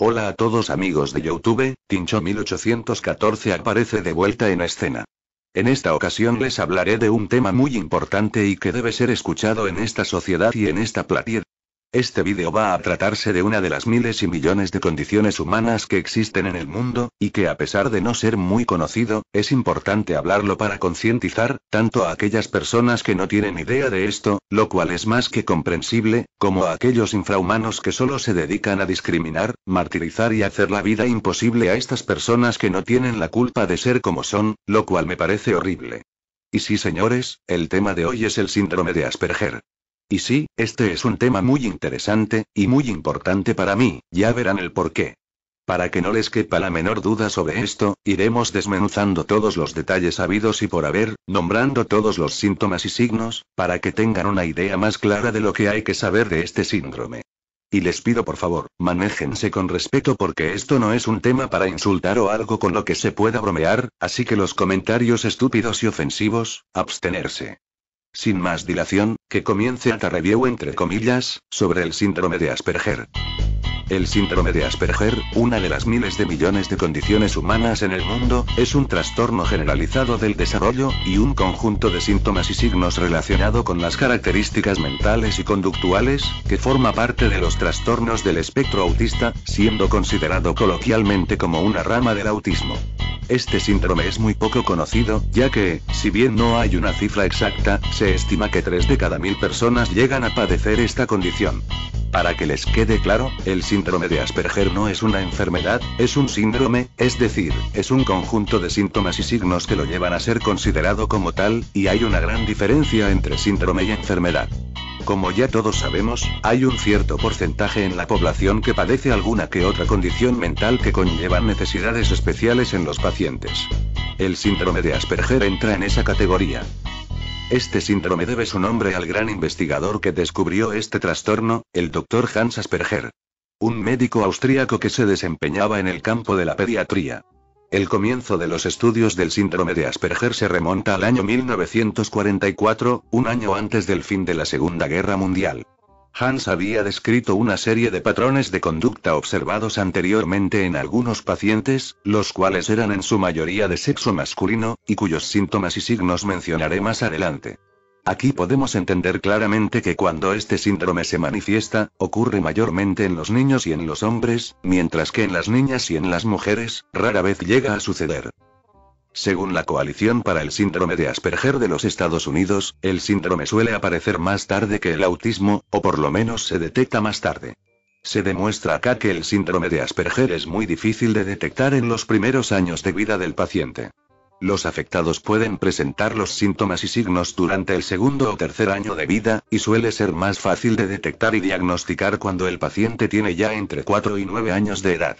Hola a todos amigos de YouTube, Tincho 1814 aparece de vuelta en escena. En esta ocasión les hablaré de un tema muy importante y que debe ser escuchado en esta sociedad y en esta platier. Este vídeo va a tratarse de una de las miles y millones de condiciones humanas que existen en el mundo, y que a pesar de no ser muy conocido, es importante hablarlo para concientizar, tanto a aquellas personas que no tienen idea de esto, lo cual es más que comprensible, como a aquellos infrahumanos que solo se dedican a discriminar, martirizar y hacer la vida imposible a estas personas que no tienen la culpa de ser como son, lo cual me parece horrible. Y sí señores, el tema de hoy es el síndrome de Asperger. Y sí, este es un tema muy interesante, y muy importante para mí, ya verán el porqué. Para que no les quepa la menor duda sobre esto, iremos desmenuzando todos los detalles habidos y por haber, nombrando todos los síntomas y signos, para que tengan una idea más clara de lo que hay que saber de este síndrome. Y les pido por favor, manéjense con respeto porque esto no es un tema para insultar o algo con lo que se pueda bromear, así que los comentarios estúpidos y ofensivos, abstenerse. Sin más dilación, que comience esta review entre comillas, sobre el síndrome de Asperger. El síndrome de Asperger, una de las miles de millones de condiciones humanas en el mundo, es un trastorno generalizado del desarrollo, y un conjunto de síntomas y signos relacionado con las características mentales y conductuales, que forma parte de los trastornos del espectro autista, siendo considerado coloquialmente como una rama del autismo. Este síndrome es muy poco conocido, ya que, si bien no hay una cifra exacta, se estima que 3 de cada 1000 personas llegan a padecer esta condición. Para que les quede claro, el síndrome de Asperger no es una enfermedad, es un síndrome, es decir, es un conjunto de síntomas y signos que lo llevan a ser considerado como tal, y hay una gran diferencia entre síndrome y enfermedad. Como ya todos sabemos, hay un cierto porcentaje en la población que padece alguna que otra condición mental que conlleva necesidades especiales en los pacientes. El síndrome de Asperger entra en esa categoría. Este síndrome debe su nombre al gran investigador que descubrió este trastorno, el Dr. Hans Asperger. Un médico austríaco que se desempeñaba en el campo de la pediatría. El comienzo de los estudios del síndrome de Asperger se remonta al año 1944, un año antes del fin de la Segunda Guerra Mundial. Hans había descrito una serie de patrones de conducta observados anteriormente en algunos pacientes, los cuales eran en su mayoría de sexo masculino, y cuyos síntomas y signos mencionaré más adelante. Aquí podemos entender claramente que cuando este síndrome se manifiesta, ocurre mayormente en los niños y en los hombres, mientras que en las niñas y en las mujeres, rara vez llega a suceder. Según la Coalición para el Síndrome de Asperger de los Estados Unidos, el síndrome suele aparecer más tarde que el autismo, o por lo menos se detecta más tarde. Se demuestra acá que el síndrome de Asperger es muy difícil de detectar en los primeros años de vida del paciente. Los afectados pueden presentar los síntomas y signos durante el segundo o tercer año de vida, y suele ser más fácil de detectar y diagnosticar cuando el paciente tiene ya entre 4 y 9 años de edad.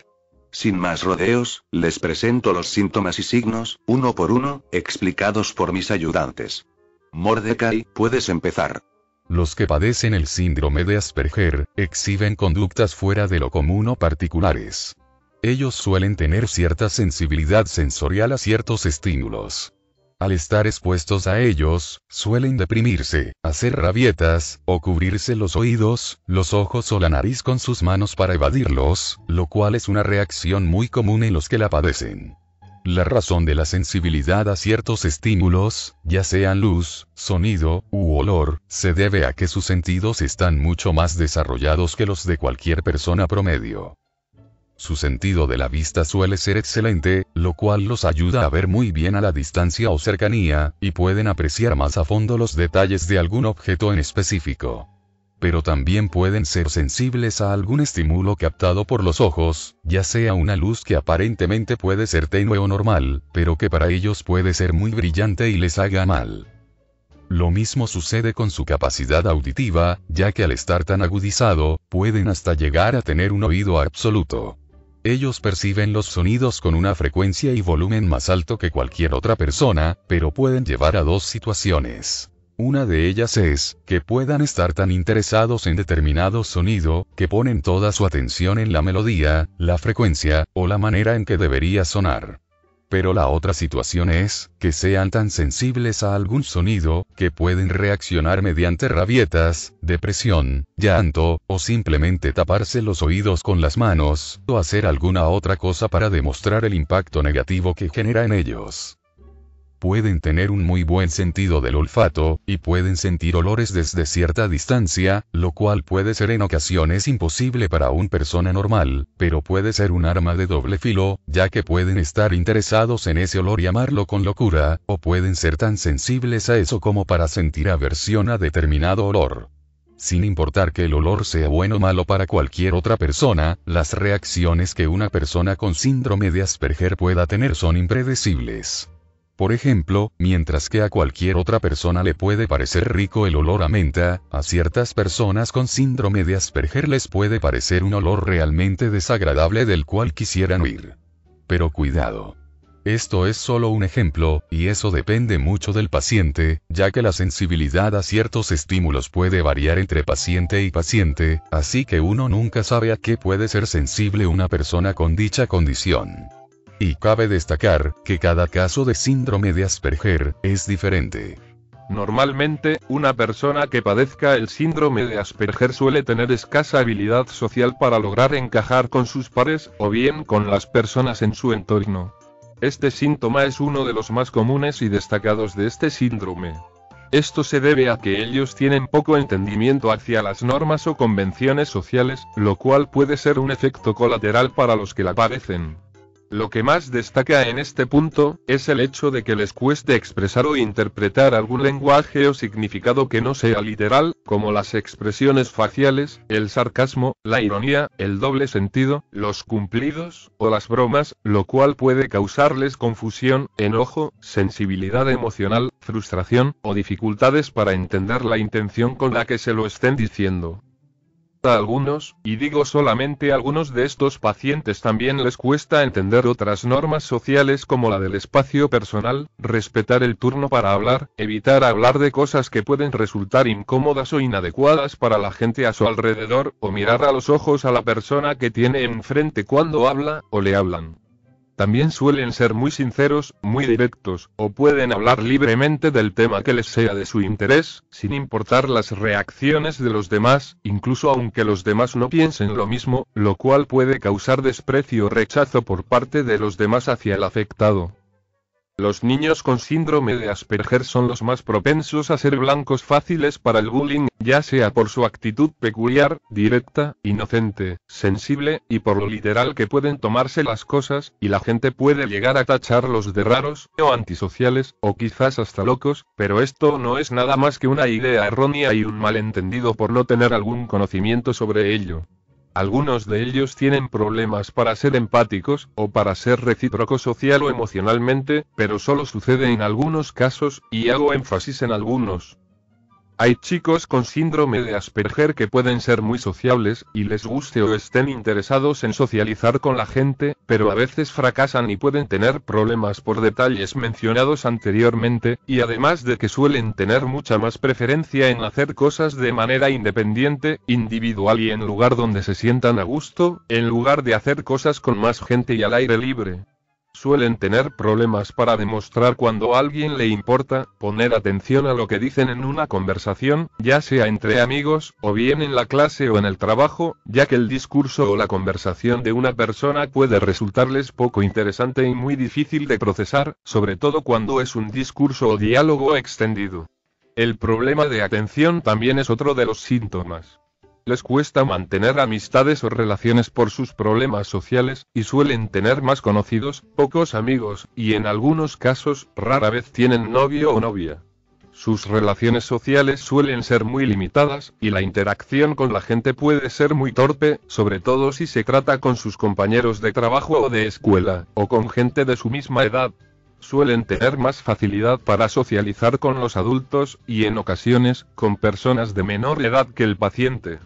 Sin más rodeos, les presento los síntomas y signos, uno por uno, explicados por mis ayudantes. Mordecai, puedes empezar. Los que padecen el síndrome de Asperger, exhiben conductas fuera de lo común o particulares. Ellos suelen tener cierta sensibilidad sensorial a ciertos estímulos. Al estar expuestos a ellos, suelen deprimirse, hacer rabietas, o cubrirse los oídos, los ojos o la nariz con sus manos para evadirlos, lo cual es una reacción muy común en los que la padecen. La razón de la sensibilidad a ciertos estímulos, ya sean luz, sonido, u olor, se debe a que sus sentidos están mucho más desarrollados que los de cualquier persona promedio. Su sentido de la vista suele ser excelente, lo cual los ayuda a ver muy bien a la distancia o cercanía, y pueden apreciar más a fondo los detalles de algún objeto en específico. Pero también pueden ser sensibles a algún estímulo captado por los ojos, ya sea una luz que aparentemente puede ser tenue o normal, pero que para ellos puede ser muy brillante y les haga mal. Lo mismo sucede con su capacidad auditiva, ya que al estar tan agudizado, pueden hasta llegar a tener un oído absoluto. Ellos perciben los sonidos con una frecuencia y volumen más alto que cualquier otra persona, pero pueden llevar a dos situaciones. Una de ellas es, que puedan estar tan interesados en determinado sonido, que ponen toda su atención en la melodía, la frecuencia, o la manera en que debería sonar. Pero la otra situación es, que sean tan sensibles a algún sonido, que pueden reaccionar mediante rabietas, depresión, llanto, o simplemente taparse los oídos con las manos, o hacer alguna otra cosa para demostrar el impacto negativo que genera en ellos. Pueden tener un muy buen sentido del olfato, y pueden sentir olores desde cierta distancia, lo cual puede ser en ocasiones imposible para una persona normal, pero puede ser un arma de doble filo, ya que pueden estar interesados en ese olor y amarlo con locura, o pueden ser tan sensibles a eso como para sentir aversión a determinado olor. Sin importar que el olor sea bueno o malo para cualquier otra persona, las reacciones que una persona con síndrome de Asperger pueda tener son impredecibles. Por ejemplo, mientras que a cualquier otra persona le puede parecer rico el olor a menta, a ciertas personas con síndrome de Asperger les puede parecer un olor realmente desagradable del cual quisieran huir. Pero cuidado. Esto es solo un ejemplo, y eso depende mucho del paciente, ya que la sensibilidad a ciertos estímulos puede variar entre paciente y paciente, así que uno nunca sabe a qué puede ser sensible una persona con dicha condición. Y cabe destacar, que cada caso de síndrome de Asperger, es diferente. Normalmente, una persona que padezca el síndrome de Asperger suele tener escasa habilidad social para lograr encajar con sus pares, o bien con las personas en su entorno. Este síntoma es uno de los más comunes y destacados de este síndrome. Esto se debe a que ellos tienen poco entendimiento hacia las normas o convenciones sociales, lo cual puede ser un efecto colateral para los que la padecen. Lo que más destaca en este punto, es el hecho de que les cueste expresar o interpretar algún lenguaje o significado que no sea literal, como las expresiones faciales, el sarcasmo, la ironía, el doble sentido, los cumplidos, o las bromas, lo cual puede causarles confusión, enojo, sensibilidad emocional, frustración, o dificultades para entender la intención con la que se lo estén diciendo. A algunos, y digo solamente algunos de estos pacientes también les cuesta entender otras normas sociales como la del espacio personal, respetar el turno para hablar, evitar hablar de cosas que pueden resultar incómodas o inadecuadas para la gente a su alrededor, o mirar a los ojos a la persona que tiene enfrente cuando habla, o le hablan. También suelen ser muy sinceros, muy directos, o pueden hablar libremente del tema que les sea de su interés, sin importar las reacciones de los demás, incluso aunque los demás no piensen lo mismo, lo cual puede causar desprecio o rechazo por parte de los demás hacia el afectado. Los niños con síndrome de Asperger son los más propensos a ser blancos fáciles para el bullying, ya sea por su actitud peculiar, directa, inocente, sensible, y por lo literal que pueden tomarse las cosas, y la gente puede llegar a tacharlos de raros, o antisociales, o quizás hasta locos, pero esto no es nada más que una idea errónea y un malentendido por no tener algún conocimiento sobre ello. Algunos de ellos tienen problemas para ser empáticos, o para ser recíproco social o emocionalmente, pero solo sucede en algunos casos, y hago énfasis en algunos. Hay chicos con síndrome de Asperger que pueden ser muy sociables, y les guste o estén interesados en socializar con la gente, pero a veces fracasan y pueden tener problemas por detalles mencionados anteriormente, y además de que suelen tener mucha más preferencia en hacer cosas de manera independiente, individual y en lugar donde se sientan a gusto, en lugar de hacer cosas con más gente y al aire libre. Suelen tener problemas para demostrar cuando a alguien le importa, poner atención a lo que dicen en una conversación, ya sea entre amigos, o bien en la clase o en el trabajo, ya que el discurso o la conversación de una persona puede resultarles poco interesante y muy difícil de procesar, sobre todo cuando es un discurso o diálogo extendido. El problema de atención también es otro de los síntomas. Les cuesta mantener amistades o relaciones por sus problemas sociales, y suelen tener más conocidos, pocos amigos, y en algunos casos, rara vez tienen novio o novia. Sus relaciones sociales suelen ser muy limitadas, y la interacción con la gente puede ser muy torpe, sobre todo si se trata con sus compañeros de trabajo o de escuela, o con gente de su misma edad. Suelen tener más facilidad para socializar con los adultos, y en ocasiones, con personas de menor edad que el paciente.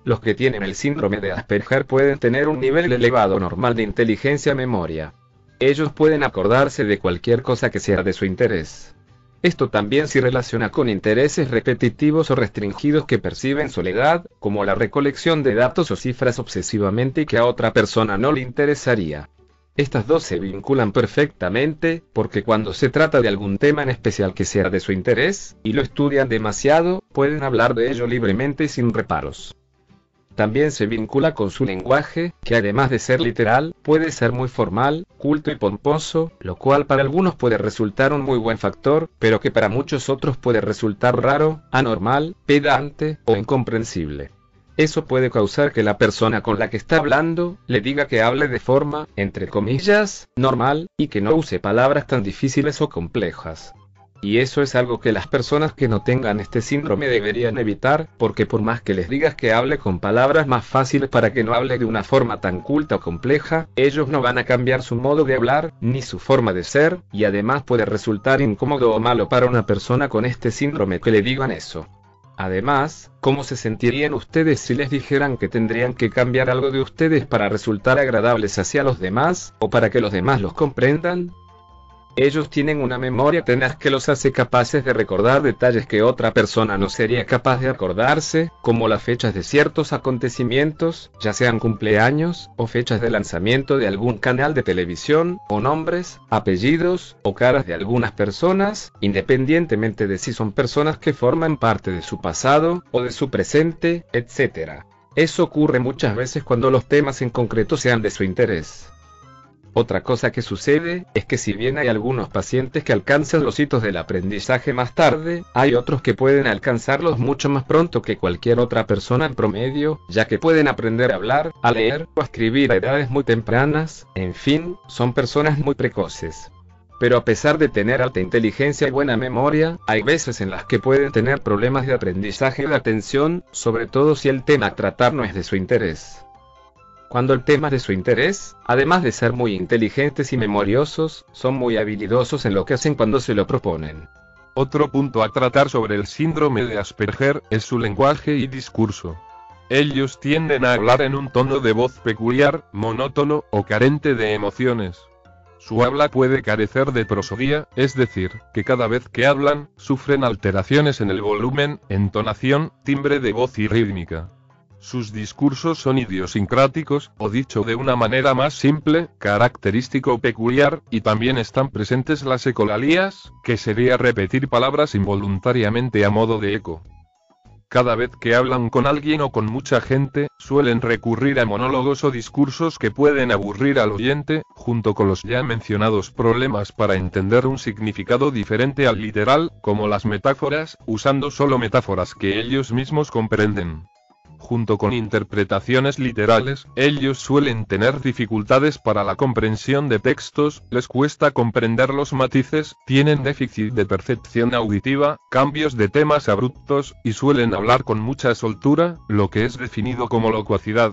Los que tienen el síndrome de Asperger pueden tener un nivel elevado normal de inteligencia-memoria. Ellos pueden acordarse de cualquier cosa que sea de su interés. Esto también se relaciona con intereses repetitivos o restringidos que perciben soledad, como la recolección de datos o cifras obsesivamente y que a otra persona no le interesaría. Estas dos se vinculan perfectamente, porque cuando se trata de algún tema en especial que sea de su interés, y lo estudian demasiado, pueden hablar de ello libremente y sin reparos. También se vincula con su lenguaje, que además de ser literal, puede ser muy formal, culto y pomposo, lo cual para algunos puede resultar un muy buen factor, pero que para muchos otros puede resultar raro, anormal, pedante o incomprensible. Eso puede causar que la persona con la que está hablando, le diga que hable de forma, entre comillas, normal, y que no use palabras tan difíciles o complejas. Y eso es algo que las personas que no tengan este síndrome deberían evitar, porque por más que les digas que hable con palabras más fáciles para que no hable de una forma tan culta o compleja, ellos no van a cambiar su modo de hablar, ni su forma de ser, y además puede resultar incómodo o malo para una persona con este síndrome que le digan eso. Además, ¿cómo se sentirían ustedes si les dijeran que tendrían que cambiar algo de ustedes para resultar agradables hacia los demás, o para que los demás los comprendan? Ellos tienen una memoria tenaz que los hace capaces de recordar detalles que otra persona no sería capaz de acordarse, como las fechas de ciertos acontecimientos, ya sean cumpleaños, o fechas de lanzamiento de algún canal de televisión, o nombres, apellidos, o caras de algunas personas, independientemente de si son personas que forman parte de su pasado, o de su presente, etc. Eso ocurre muchas veces cuando los temas en concreto sean de su interés. Otra cosa que sucede, es que si bien hay algunos pacientes que alcanzan los hitos del aprendizaje más tarde, hay otros que pueden alcanzarlos mucho más pronto que cualquier otra persona en promedio, ya que pueden aprender a hablar, a leer o a escribir a edades muy tempranas, en fin, son personas muy precoces. Pero a pesar de tener alta inteligencia y buena memoria, hay veces en las que pueden tener problemas de aprendizaje y de atención, sobre todo si el tema a tratar no es de su interés. Cuando el tema es de su interés, además de ser muy inteligentes y memoriosos, son muy habilidosos en lo que hacen cuando se lo proponen. Otro punto a tratar sobre el síndrome de Asperger es su lenguaje y discurso. Ellos tienden a hablar en un tono de voz peculiar, monótono o carente de emociones. Su habla puede carecer de prosodía, es decir, que cada vez que hablan, sufren alteraciones en el volumen, entonación, timbre de voz y rítmica. Sus discursos son idiosincráticos, o dicho de una manera más simple, característico o peculiar, y también están presentes las ecolalías, que sería repetir palabras involuntariamente a modo de eco. Cada vez que hablan con alguien o con mucha gente, suelen recurrir a monólogos o discursos que pueden aburrir al oyente, junto con los ya mencionados problemas para entender un significado diferente al literal, como las metáforas, usando solo metáforas que ellos mismos comprenden. Junto con interpretaciones literales, ellos suelen tener dificultades para la comprensión de textos, les cuesta comprender los matices, tienen déficit de percepción auditiva, cambios de temas abruptos, y suelen hablar con mucha soltura, lo que es definido como locuacidad.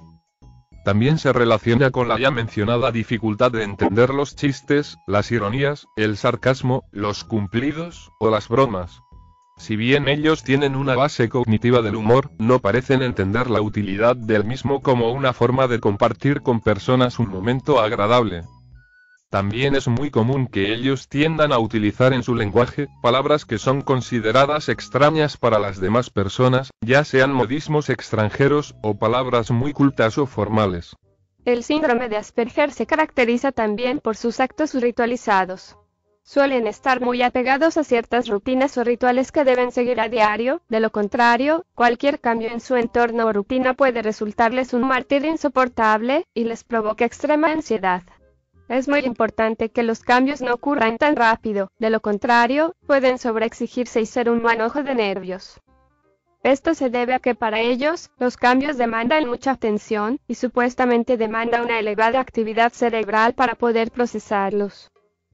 También se relaciona con la ya mencionada dificultad de entender los chistes, las ironías, el sarcasmo, los cumplidos, o las bromas. Si bien ellos tienen una base cognitiva del humor, no parecen entender la utilidad del mismo como una forma de compartir con personas un momento agradable. También es muy común que ellos tiendan a utilizar en su lenguaje palabras que son consideradas extrañas para las demás personas, ya sean modismos extranjeros o palabras muy cultas o formales. El síndrome de Asperger se caracteriza también por sus actos ritualizados. Suelen estar muy apegados a ciertas rutinas o rituales que deben seguir a diario, de lo contrario, cualquier cambio en su entorno o rutina puede resultarles un martirio insoportable, y les provoca extrema ansiedad. Es muy importante que los cambios no ocurran tan rápido, de lo contrario, pueden sobreexigirse y ser un manojo de nervios. Esto se debe a que para ellos, los cambios demandan mucha atención, y supuestamente demanda una elevada actividad cerebral para poder procesarlos.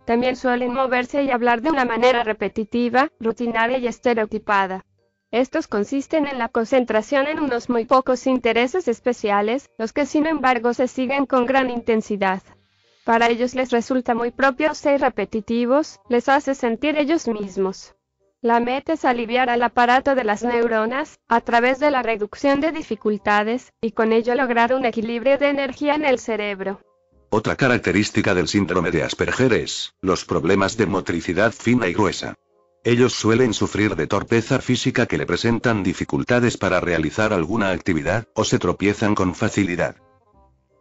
También suelen moverse y hablar de una manera repetitiva, rutinaria y estereotipada. Estos consisten en la concentración en unos muy pocos intereses especiales, los que sin embargo se siguen con gran intensidad. Para ellos les resulta muy propio ser repetitivos, les hace sentir ellos mismos. La meta es aliviar al aparato de las neuronas, a través de la reducción de dificultades, y con ello lograr un equilibrio de energía en el cerebro. Otra característica del síndrome de Asperger es los problemas de motricidad fina y gruesa. Ellos suelen sufrir de torpeza física que le presentan dificultades para realizar alguna actividad, o se tropiezan con facilidad.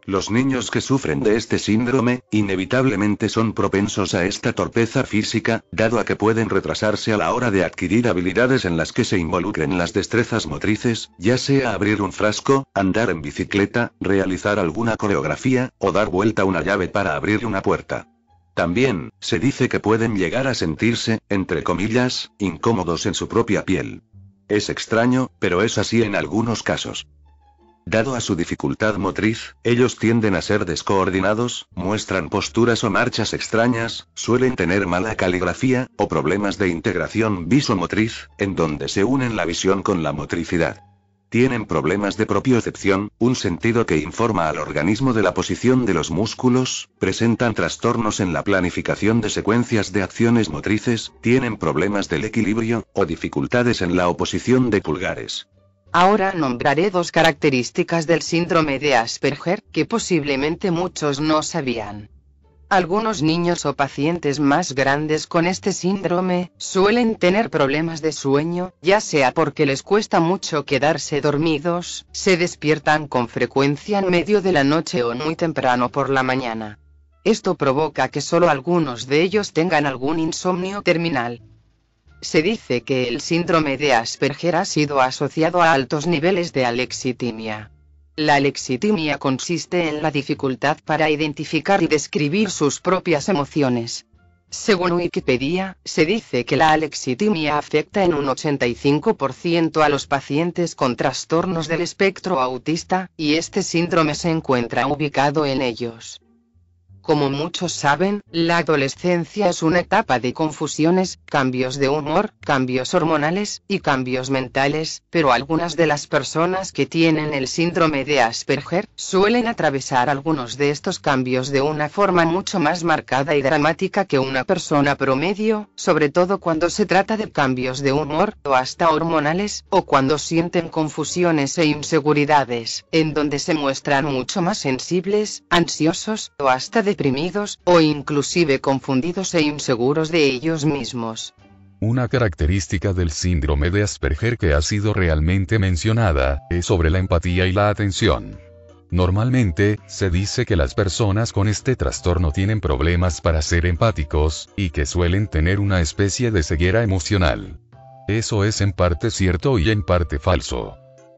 Los niños que sufren de este síndrome, inevitablemente son propensos a esta torpeza física, dado a que pueden retrasarse a la hora de adquirir habilidades en las que se involucren las destrezas motrices, ya sea abrir un frasco, andar en bicicleta, realizar alguna coreografía, o dar vuelta una llave para abrir una puerta. También, se dice que pueden llegar a sentirse, entre comillas, incómodos en su propia piel. Es extraño, pero es así en algunos casos. Dado a su dificultad motriz, ellos tienden a ser descoordinados, muestran posturas o marchas extrañas, suelen tener mala caligrafía, o problemas de integración visomotriz, en donde se unen la visión con la motricidad. Tienen problemas de propiocepción, un sentido que informa al organismo de la posición de los músculos, presentan trastornos en la planificación de secuencias de acciones motrices, tienen problemas del equilibrio, o dificultades en la oposición de pulgares. Ahora nombraré 2 características del síndrome de Asperger, que posiblemente muchos no sabían. Algunos niños o pacientes más grandes con este síndrome, suelen tener problemas de sueño, ya sea porque les cuesta mucho quedarse dormidos, se despiertan con frecuencia en medio de la noche o muy temprano por la mañana. Esto provoca que solo algunos de ellos tengan algún insomnio terminal. Se dice que el síndrome de Asperger ha sido asociado a altos niveles de alexitimia. La alexitimia consiste en la dificultad para identificar y describir sus propias emociones. Según Wikipedia, se dice que la alexitimia afecta en un 85% a los pacientes con trastornos del espectro autista, y este síndrome se encuentra ubicado en ellos. Como muchos saben, la adolescencia es una etapa de confusiones, cambios de humor, cambios hormonales, y cambios mentales, pero algunas de las personas que tienen el síndrome de Asperger, suelen atravesar algunos de estos cambios de una forma mucho más marcada y dramática que una persona promedio, sobre todo cuando se trata de cambios de humor, o hasta hormonales, o cuando sienten confusiones e inseguridades, en donde se muestran mucho más sensibles, ansiosos, o hasta deprimidos, o inclusive confundidos e inseguros de ellos mismos. Una característica del síndrome de Asperger que ha sido realmente mencionada, es sobre la empatía y la atención. Normalmente, se dice que las personas con este trastorno tienen problemas para ser empáticos, y que suelen tener una especie de ceguera emocional. Eso es en parte cierto y en parte falso.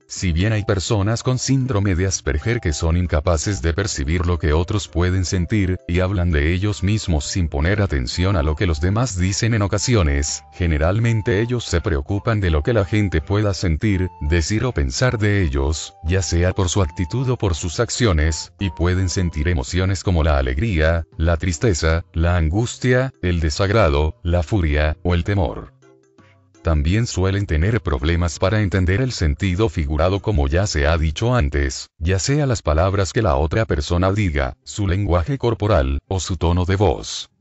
Si bien hay personas con síndrome de Asperger que son incapaces de percibir lo que otros pueden sentir, y hablan de ellos mismos sin poner atención a lo que los demás dicen en ocasiones, generalmente ellos se preocupan de lo que la gente pueda sentir, decir o pensar de ellos, ya sea por su actitud o por sus acciones, y pueden sentir emociones como la alegría, la tristeza, la angustia, el desagrado, la furia, o el temor. También suelen tener problemas para entender el sentido figurado, como ya se ha dicho antes, ya sea las palabras que la otra persona diga, su lenguaje corporal, o su tono de voz.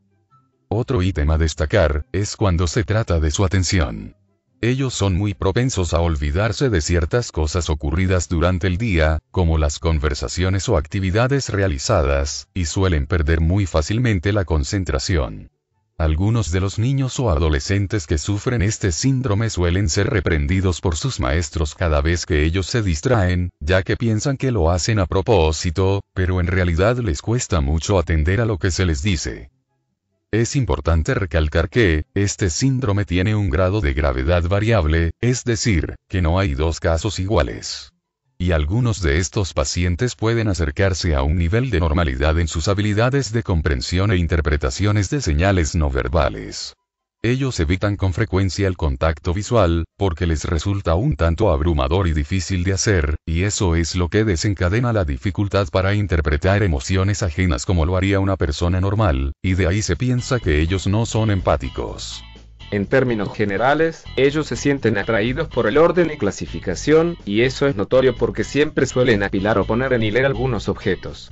Otro ítem a destacar, es cuando se trata de su atención. Ellos son muy propensos a olvidarse de ciertas cosas ocurridas durante el día, como las conversaciones o actividades realizadas, y suelen perder muy fácilmente la concentración. Algunos de los niños o adolescentes que sufren este síndrome suelen ser reprendidos por sus maestros cada vez que ellos se distraen, ya que piensan que lo hacen a propósito, pero en realidad les cuesta mucho atender a lo que se les dice. Es importante recalcar que, este síndrome tiene un grado de gravedad variable, es decir, que no hay dos casos iguales. Y algunos de estos pacientes pueden acercarse a un nivel de normalidad en sus habilidades de comprensión e interpretaciones de señales no verbales. Ellos evitan con frecuencia el contacto visual, porque les resulta un tanto abrumador y difícil de hacer, y eso es lo que desencadena la dificultad para interpretar emociones ajenas como lo haría una persona normal, y de ahí se piensa que ellos no son empáticos. En términos generales, ellos se sienten atraídos por el orden y clasificación, y eso es notorio porque siempre suelen apilar o poner en hilera algunos objetos.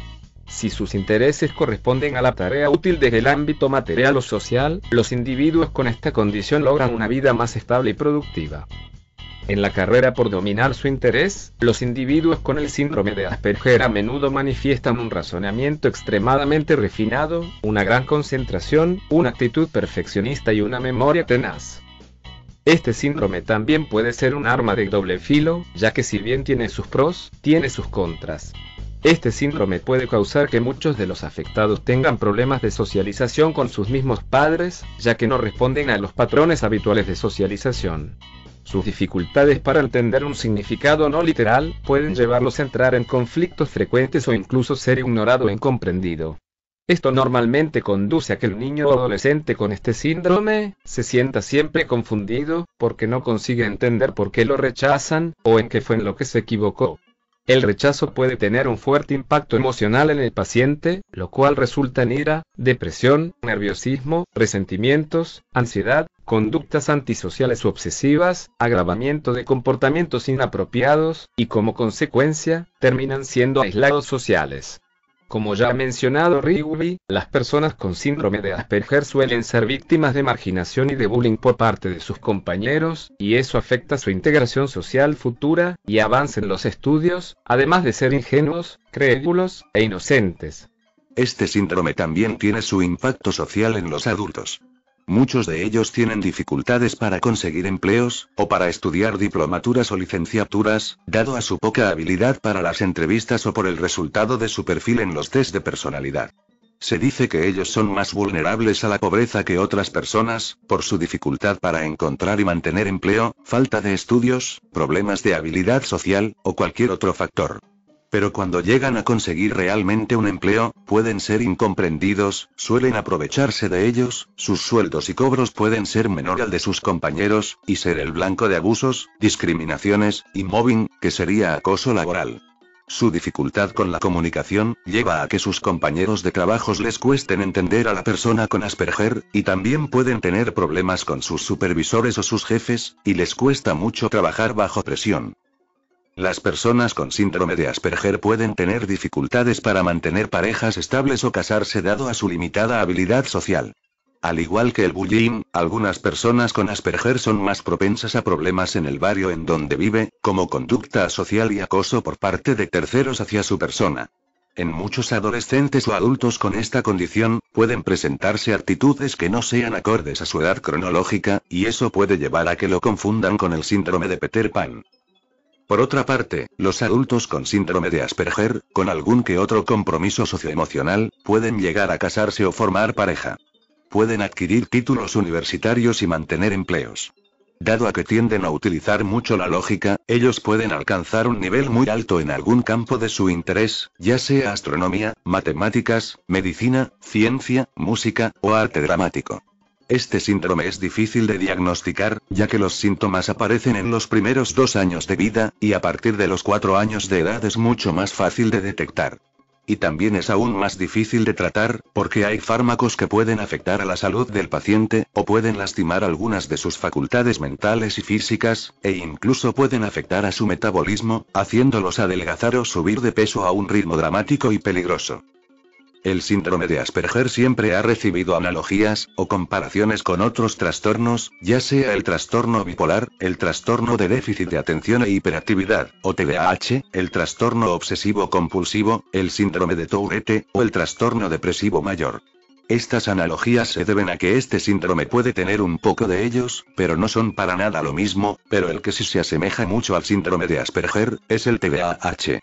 Si sus intereses corresponden a la tarea útil desde el ámbito material o social, los individuos con esta condición logran una vida más estable y productiva. En la carrera por dominar su interés, los individuos con el síndrome de Asperger a menudo manifiestan un razonamiento extremadamente refinado, una gran concentración, una actitud perfeccionista y una memoria tenaz. Este síndrome también puede ser un arma de doble filo, ya que si bien tiene sus pros, tiene sus contras. Este síndrome puede causar que muchos de los afectados tengan problemas de socialización con sus mismos padres, ya que no responden a los patrones habituales de socialización. Sus dificultades para entender un significado no literal pueden llevarlos a entrar en conflictos frecuentes o incluso ser ignorado o incomprendido. Esto normalmente conduce a que el niño o adolescente con este síndrome se sienta siempre confundido, porque no consigue entender por qué lo rechazan, o en qué fue en lo que se equivocó. El rechazo puede tener un fuerte impacto emocional en el paciente, lo cual resulta en ira, depresión, nerviosismo, resentimientos, ansiedad, conductas antisociales u obsesivas, agravamiento de comportamientos inapropiados, y como consecuencia, terminan siendo aislados sociales. Como ya ha mencionado Rigby, las personas con síndrome de Asperger suelen ser víctimas de marginación y de bullying por parte de sus compañeros, y eso afecta su integración social futura y avance en los estudios, además de ser ingenuos, crédulos e inocentes. Este síndrome también tiene su impacto social en los adultos. Muchos de ellos tienen dificultades para conseguir empleos, o para estudiar diplomaturas o licenciaturas, dado a su poca habilidad para las entrevistas o por el resultado de su perfil en los test de personalidad. Se dice que ellos son más vulnerables a la pobreza que otras personas, por su dificultad para encontrar y mantener empleo, falta de estudios, problemas de habilidad social, o cualquier otro factor. Pero cuando llegan a conseguir realmente un empleo, pueden ser incomprendidos, suelen aprovecharse de ellos, sus sueldos y cobros pueden ser menor al de sus compañeros, y ser el blanco de abusos, discriminaciones, y mobbing, que sería acoso laboral. Su dificultad con la comunicación, lleva a que sus compañeros de trabajos les cuesten entender a la persona con Asperger, y también pueden tener problemas con sus supervisores o sus jefes, y les cuesta mucho trabajar bajo presión. Las personas con síndrome de Asperger pueden tener dificultades para mantener parejas estables o casarse dado a su limitada habilidad social. Al igual que el bullying, algunas personas con Asperger son más propensas a problemas en el barrio en donde vive, como conducta asocial y acoso por parte de terceros hacia su persona. En muchos adolescentes o adultos con esta condición, pueden presentarse actitudes que no sean acordes a su edad cronológica, y eso puede llevar a que lo confundan con el síndrome de Peter Pan. Por otra parte, los adultos con síndrome de Asperger, con algún que otro compromiso socioemocional, pueden llegar a casarse o formar pareja. Pueden adquirir títulos universitarios y mantener empleos. Dado a que tienden a utilizar mucho la lógica, ellos pueden alcanzar un nivel muy alto en algún campo de su interés, ya sea astronomía, matemáticas, medicina, ciencia, música, o arte dramático. Este síndrome es difícil de diagnosticar, ya que los síntomas aparecen en los primeros 2 años de vida, y a partir de los 4 años de edad es mucho más fácil de detectar. Y también es aún más difícil de tratar, porque hay fármacos que pueden afectar a la salud del paciente, o pueden lastimar algunas de sus facultades mentales y físicas, e incluso pueden afectar a su metabolismo, haciéndolos adelgazar o subir de peso a un ritmo dramático y peligroso. El síndrome de Asperger siempre ha recibido analogías, o comparaciones con otros trastornos, ya sea el trastorno bipolar, el trastorno de déficit de atención e hiperactividad, o TDAH, el trastorno obsesivo-compulsivo, el síndrome de Tourette, o el trastorno depresivo mayor. Estas analogías se deben a que este síndrome puede tener un poco de ellos, pero no son para nada lo mismo, pero el que sí se asemeja mucho al síndrome de Asperger, es el TDAH.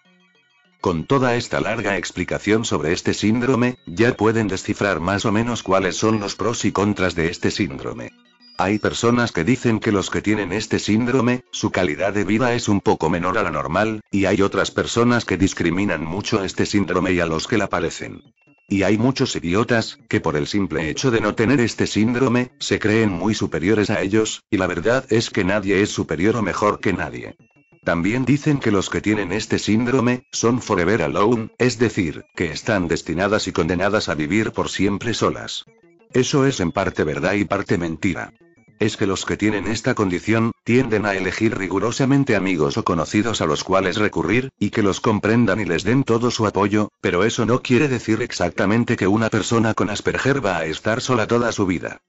Con toda esta larga explicación sobre este síndrome, ya pueden descifrar más o menos cuáles son los pros y contras de este síndrome. Hay personas que dicen que los que tienen este síndrome, su calidad de vida es un poco menor a la normal, y hay otras personas que discriminan mucho a este síndrome y a los que la padecen. Y hay muchos idiotas, que por el simple hecho de no tener este síndrome, se creen muy superiores a ellos, y la verdad es que nadie es superior o mejor que nadie. También dicen que los que tienen este síndrome, son forever alone, es decir, que están destinadas y condenadas a vivir por siempre solas. Eso es en parte verdad y parte mentira. Es que los que tienen esta condición, tienden a elegir rigurosamente amigos o conocidos a los cuales recurrir, y que los comprendan y les den todo su apoyo, pero eso no quiere decir exactamente que una persona con Asperger va a estar sola toda su vida.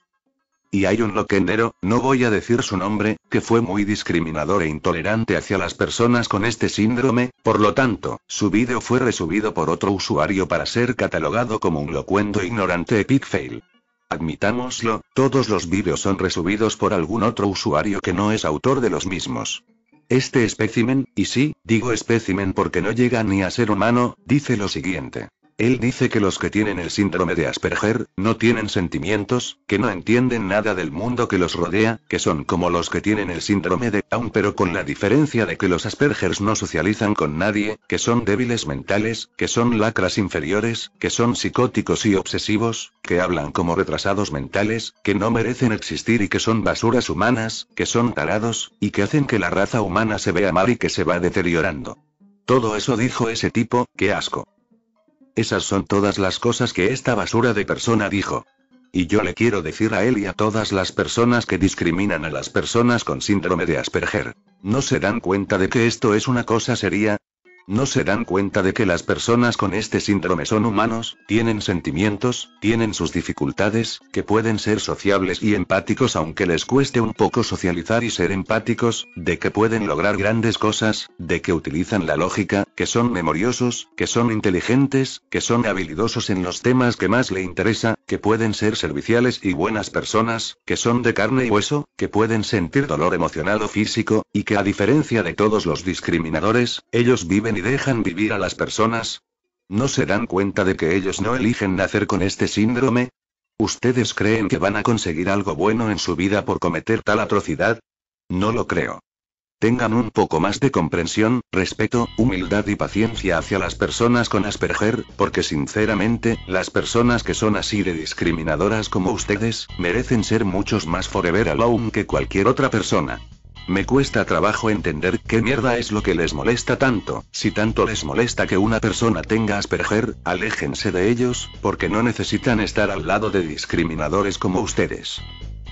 Y hay un loquendero, no voy a decir su nombre, que fue muy discriminador e intolerante hacia las personas con este síndrome, por lo tanto, su vídeo fue resubido por otro usuario para ser catalogado como un locuendo ignorante epic fail. Admitámoslo, todos los vídeos son resubidos por algún otro usuario que no es autor de los mismos. Este espécimen, y sí, digo espécimen porque no llega ni a ser humano, dice lo siguiente. Él dice que los que tienen el síndrome de Asperger, no tienen sentimientos, que no entienden nada del mundo que los rodea, que son como los que tienen el síndrome de Down pero con la diferencia de que los Aspergers no socializan con nadie, que son débiles mentales, que son lacras inferiores, que son psicóticos y obsesivos, que hablan como retrasados mentales, que no merecen existir y que son basuras humanas, que son tarados, y que hacen que la raza humana se vea mal y que se va deteriorando. Todo eso dijo ese tipo, qué asco. Esas son todas las cosas que esta basura de persona dijo. Y yo le quiero decir a él y a todas las personas que discriminan a las personas con síndrome de Asperger. ¿No se dan cuenta de que esto es una cosa seria? ¿No se dan cuenta de que las personas con este síndrome son humanos, tienen sentimientos, tienen sus dificultades, que pueden ser sociables y empáticos aunque les cueste un poco socializar y ser empáticos, de que pueden lograr grandes cosas, de que utilizan la lógica, que son memoriosos, que son inteligentes, que son habilidosos en los temas que más le interesa, que pueden ser serviciales y buenas personas, que son de carne y hueso, que pueden sentir dolor emocional o físico, y que a diferencia de todos los discriminadores, ellos viven y dejan vivir a las personas? ¿No se dan cuenta de que ellos no eligen nacer con este síndrome? ¿Ustedes creen que van a conseguir algo bueno en su vida por cometer tal atrocidad? No lo creo. Tengan un poco más de comprensión, respeto, humildad y paciencia hacia las personas con Asperger, porque sinceramente, las personas que son así de discriminadoras como ustedes, merecen ser muchos más forever alone que cualquier otra persona. Me cuesta trabajo entender qué mierda es lo que les molesta tanto. Si tanto les molesta que una persona tenga Asperger, aléjense de ellos, porque no necesitan estar al lado de discriminadores como ustedes.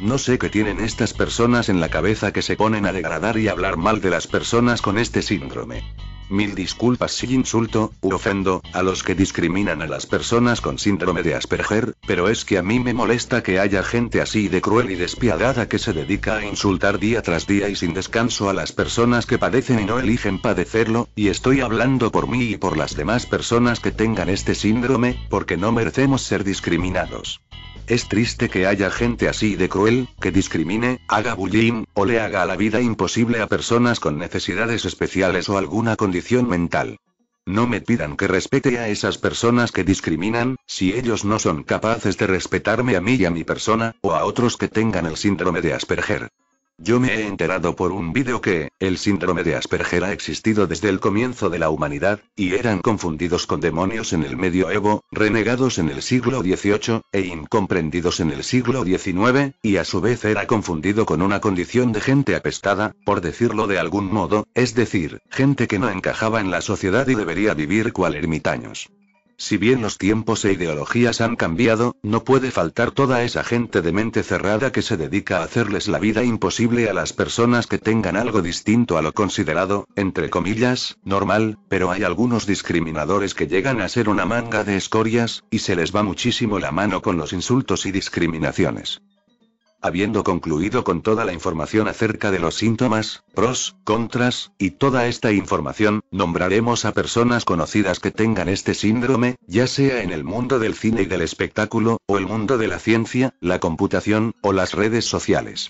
No sé qué tienen estas personas en la cabeza que se ponen a degradar y hablar mal de las personas con este síndrome. Mil disculpas si insulto, u ofendo, a los que discriminan a las personas con síndrome de Asperger, pero es que a mí me molesta que haya gente así de cruel y despiadada que se dedica a insultar día tras día y sin descanso a las personas que padecen y no eligen padecerlo, y estoy hablando por mí y por las demás personas que tengan este síndrome, porque no merecemos ser discriminados. Es triste que haya gente así de cruel, que discrimine, haga bullying, o le haga la vida imposible a personas con necesidades especiales o alguna condición mental. No me pidan que respete a esas personas que discriminan, si ellos no son capaces de respetarme a mí y a mi persona, o a otros que tengan el síndrome de Asperger. Yo me he enterado por un vídeo que, el síndrome de Asperger ha existido desde el comienzo de la humanidad, y eran confundidos con demonios en el medioevo, renegados en el siglo XVIII, e incomprendidos en el siglo XIX, y a su vez era confundido con una condición de gente apestada, por decirlo de algún modo, es decir, gente que no encajaba en la sociedad y debería vivir cual ermitaños. Si bien los tiempos e ideologías han cambiado, no puede faltar toda esa gente de mente cerrada que se dedica a hacerles la vida imposible a las personas que tengan algo distinto a lo considerado, entre comillas, normal, pero hay algunos discriminadores que llegan a ser una manga de escorias, y se les va muchísimo la mano con los insultos y discriminaciones. Habiendo concluido con toda la información acerca de los síntomas, pros, contras, y toda esta información, nombraremos a personas conocidas que tengan este síndrome, ya sea en el mundo del cine y del espectáculo, o el mundo de la ciencia, la computación, o las redes sociales.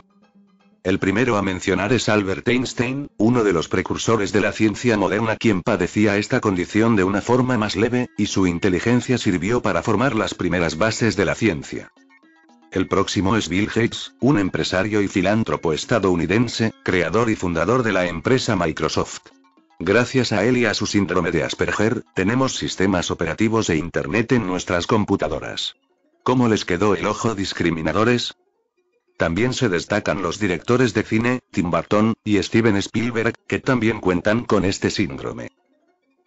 El primero a mencionar es Albert Einstein, uno de los precursores de la ciencia moderna quien padecía esta condición de una forma más leve, y su inteligencia sirvió para formar las primeras bases de la ciencia. El próximo es Bill Gates, un empresario y filántropo estadounidense, creador y fundador de la empresa Microsoft. Gracias a él y a su síndrome de Asperger, tenemos sistemas operativos e Internet en nuestras computadoras. ¿Cómo les quedó el ojo, discriminadores? También se destacan los directores de cine, Tim Burton, y Steven Spielberg, que también cuentan con este síndrome.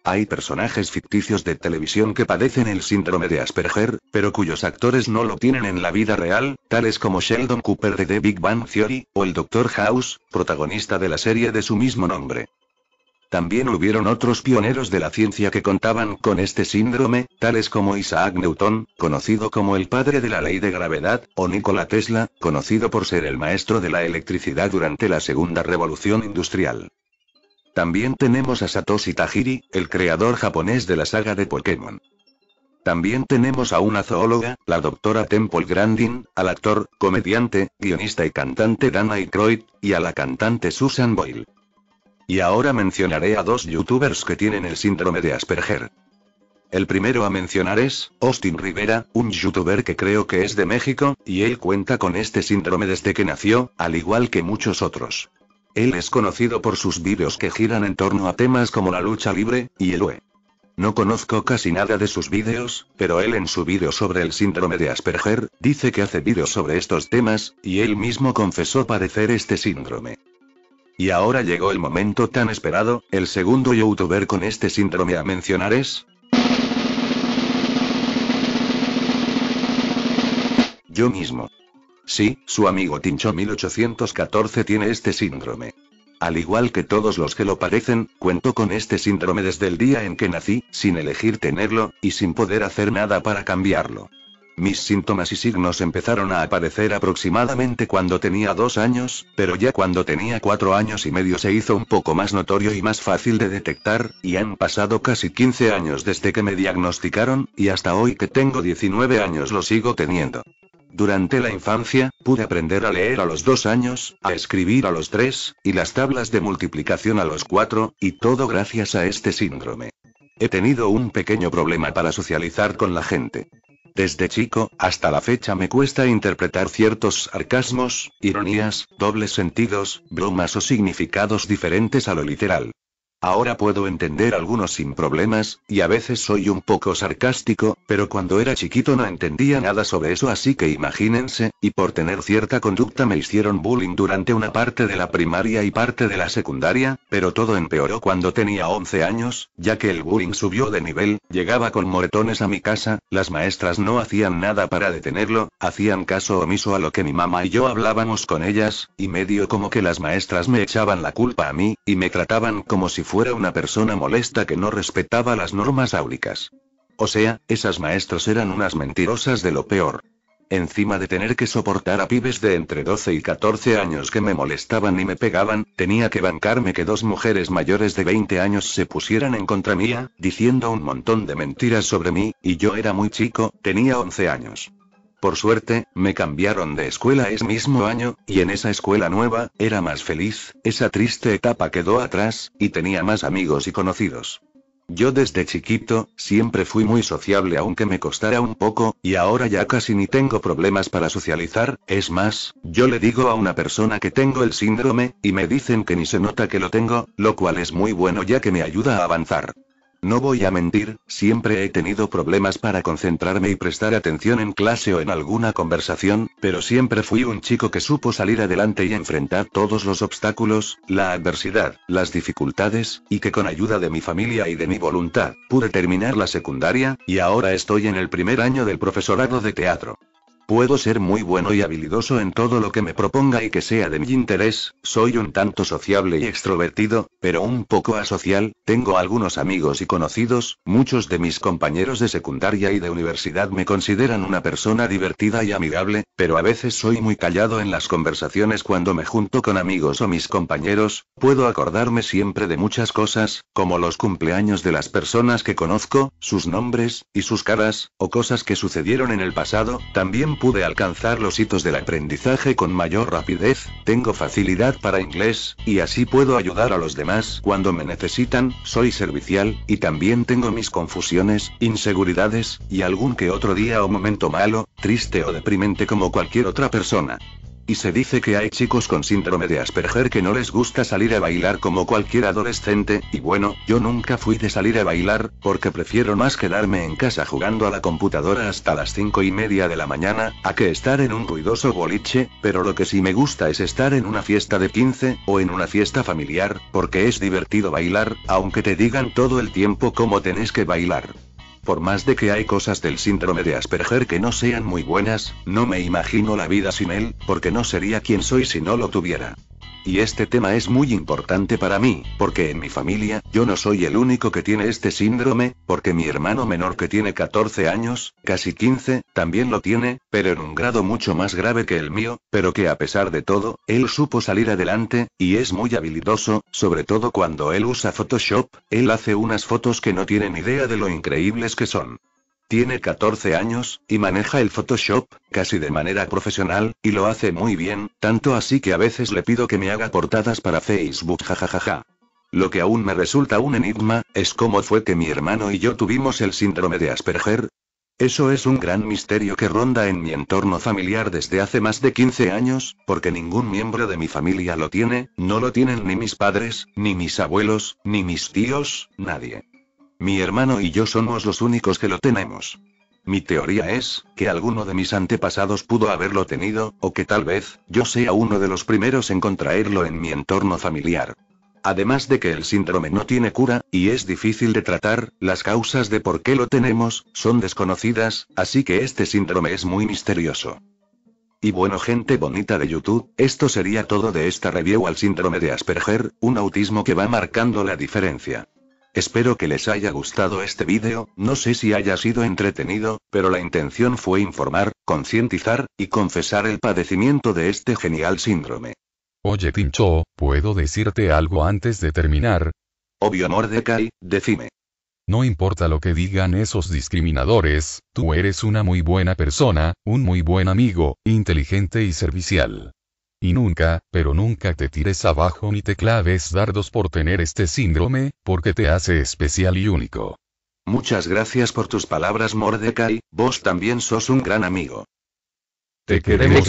Hay personajes ficticios de televisión que padecen el síndrome de Asperger, pero cuyos actores no lo tienen en la vida real, tales como Sheldon Cooper de The Big Bang Theory, o el Dr. House, protagonista de la serie de su mismo nombre. También hubieron otros pioneros de la ciencia que contaban con este síndrome, tales como Isaac Newton, conocido como el padre de la ley de gravedad, o Nikola Tesla, conocido por ser el maestro de la electricidad durante la Segunda Revolución Industrial. También tenemos a Satoshi Tajiri, el creador japonés de la saga de Pokémon. También tenemos a una zoóloga, la doctora Temple Grandin, al actor, comediante, guionista y cantante Dan Aykroyd, y a la cantante Susan Boyle. Y ahora mencionaré a 2 youtubers que tienen el síndrome de Asperger. El primero a mencionar es Austin Rivera, un youtuber que creo que es de México, y él cuenta con este síndrome desde que nació, al igual que muchos otros. Él es conocido por sus vídeos que giran en torno a temas como la lucha libre y el UE. No conozco casi nada de sus vídeos, pero él en su vídeo sobre el síndrome de Asperger, dice que hace vídeos sobre estos temas, y él mismo confesó padecer este síndrome. Y ahora llegó el momento tan esperado, el segundo youtuber con este síndrome a mencionar es... yo mismo. Sí, su amigo Tincho1814 tiene este síndrome. Al igual que todos los que lo padecen, cuento con este síndrome desde el día en que nací, sin elegir tenerlo, y sin poder hacer nada para cambiarlo. Mis síntomas y signos empezaron a aparecer aproximadamente cuando tenía 2 años, pero ya cuando tenía 4 años y medio se hizo un poco más notorio y más fácil de detectar, y han pasado casi 15 años desde que me diagnosticaron, y hasta hoy que tengo 19 años lo sigo teniendo. Durante la infancia, pude aprender a leer a los 2 años, a escribir a los 3, y las tablas de multiplicación a los 4, y todo gracias a este síndrome. He tenido un pequeño problema para socializar con la gente. Desde chico, hasta la fecha me cuesta interpretar ciertos sarcasmos, ironías, dobles sentidos, bromas o significados diferentes a lo literal. Ahora puedo entender algunos sin problemas, y a veces soy un poco sarcástico, pero cuando era chiquito no entendía nada sobre eso, así que imagínense, y por tener cierta conducta me hicieron bullying durante una parte de la primaria y parte de la secundaria, pero todo empeoró cuando tenía 11 años, ya que el bullying subió de nivel, llegaba con moretones a mi casa, las maestras no hacían nada para detenerlo, hacían caso omiso a lo que mi mamá y yo hablábamos con ellas, y medio como que las maestras me echaban la culpa a mí, y me trataban como si fuera una persona molesta que no respetaba las normas áulicas. O sea, esas maestras eran unas mentirosas de lo peor. Encima de tener que soportar a pibes de entre 12 y 14 años que me molestaban y me pegaban, tenía que bancarme que 2 mujeres mayores de 20 años se pusieran en contra mía, diciendo un montón de mentiras sobre mí, y yo era muy chico, tenía 11 años. Por suerte, me cambiaron de escuela ese mismo año, y en esa escuela nueva, era más feliz, esa triste etapa quedó atrás, y tenía más amigos y conocidos. Yo desde chiquito, siempre fui muy sociable aunque me costara un poco, y ahora ya casi ni tengo problemas para socializar, es más, yo le digo a una persona que tengo el síndrome, y me dicen que ni se nota que lo tengo, lo cual es muy bueno ya que me ayuda a avanzar. No voy a mentir, siempre he tenido problemas para concentrarme y prestar atención en clase o en alguna conversación, pero siempre fui un chico que supo salir adelante y enfrentar todos los obstáculos, la adversidad, las dificultades, y que con ayuda de mi familia y de mi voluntad, pude terminar la secundaria, y ahora estoy en el primer año del profesorado de teatro. Puedo ser muy bueno y habilidoso en todo lo que me proponga y que sea de mi interés, soy un tanto sociable y extrovertido, pero un poco asocial, tengo algunos amigos y conocidos, muchos de mis compañeros de secundaria y de universidad me consideran una persona divertida y amigable, pero a veces soy muy callado en las conversaciones cuando me junto con amigos o mis compañeros, puedo acordarme siempre de muchas cosas, como los cumpleaños de las personas que conozco, sus nombres, y sus caras, o cosas que sucedieron en el pasado, también pude alcanzar los hitos del aprendizaje con mayor rapidez, tengo facilidad para inglés, y así puedo ayudar a los demás cuando me necesitan, soy servicial, y también tengo mis confusiones, inseguridades, y algún que otro día o momento malo, triste o deprimente como cualquier otra persona. Y se dice que hay chicos con síndrome de Asperger que no les gusta salir a bailar como cualquier adolescente, y bueno, yo nunca fui de salir a bailar, porque prefiero más quedarme en casa jugando a la computadora hasta las 5:30 de la mañana, a que estar en un ruidoso boliche, pero lo que sí me gusta es estar en una fiesta de 15, o en una fiesta familiar, porque es divertido bailar, aunque te digan todo el tiempo cómo tenés que bailar. Por más de que hay cosas del síndrome de Asperger que no sean muy buenas, no me imagino la vida sin él, porque no sería quien soy si no lo tuviera. Y este tema es muy importante para mí, porque en mi familia, yo no soy el único que tiene este síndrome, porque mi hermano menor que tiene 14 años, casi 15, también lo tiene, pero en un grado mucho más grave que el mío, pero que a pesar de todo, él supo salir adelante, y es muy habilidoso, sobre todo cuando él usa Photoshop, él hace unas fotos que no tienen idea de lo increíbles que son. Tiene 14 años, y maneja el Photoshop, casi de manera profesional, y lo hace muy bien, tanto así que a veces le pido que me haga portadas para Facebook jajajaja. Lo que aún me resulta un enigma, es cómo fue que mi hermano y yo tuvimos el síndrome de Asperger. Eso es un gran misterio que ronda en mi entorno familiar desde hace más de 15 años, porque ningún miembro de mi familia lo tiene, no lo tienen ni mis padres, ni mis abuelos, ni mis tíos, nadie. Mi hermano y yo somos los únicos que lo tenemos. Mi teoría es, que alguno de mis antepasados pudo haberlo tenido, o que tal vez, yo sea uno de los primeros en contraerlo en mi entorno familiar. Además de que el síndrome no tiene cura, y es difícil de tratar, las causas de por qué lo tenemos, son desconocidas, así que este síndrome es muy misterioso. Y bueno, gente bonita de YouTube, esto sería todo de esta review al síndrome de Asperger, un autismo que va marcando la diferencia. Espero que les haya gustado este vídeo, no sé si haya sido entretenido, pero la intención fue informar, concientizar, y confesar el padecimiento de este genial síndrome. Oye Tincho, ¿puedo decirte algo antes de terminar? Obvio Mordecai, decime. No importa lo que digan esos discriminadores, tú eres una muy buena persona, un muy buen amigo, inteligente y servicial. Y nunca, pero nunca te tires abajo ni te claves dardos por tener este síndrome, porque te hace especial y único. Muchas gracias por tus palabras Mordecai, vos también sos un gran amigo. Te queremos.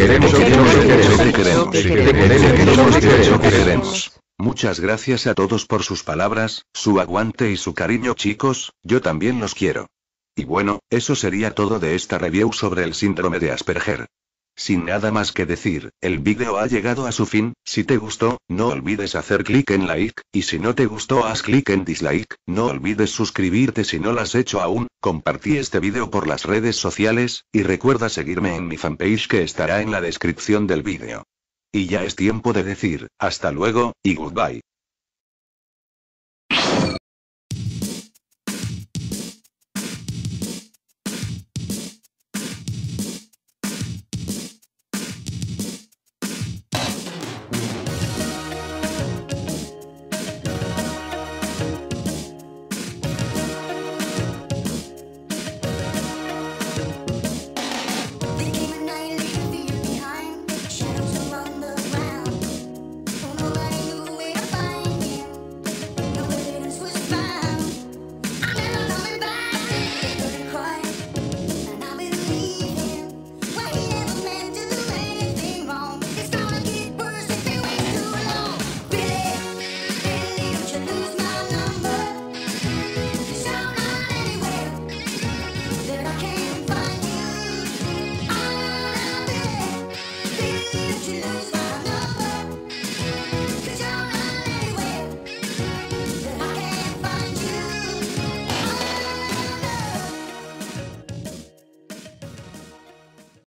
Muchas gracias a todos por sus palabras, su aguante y su cariño chicos, yo también los quiero. Y bueno, eso sería todo de esta review sobre el síndrome de Asperger. Sin nada más que decir, el vídeo ha llegado a su fin, si te gustó, no olvides hacer clic en like, y si no te gustó haz clic en dislike, no olvides suscribirte si no lo has hecho aún, compartí este vídeo por las redes sociales, y recuerda seguirme en mi fanpage que estará en la descripción del vídeo. Y ya es tiempo de decir, hasta luego, y goodbye.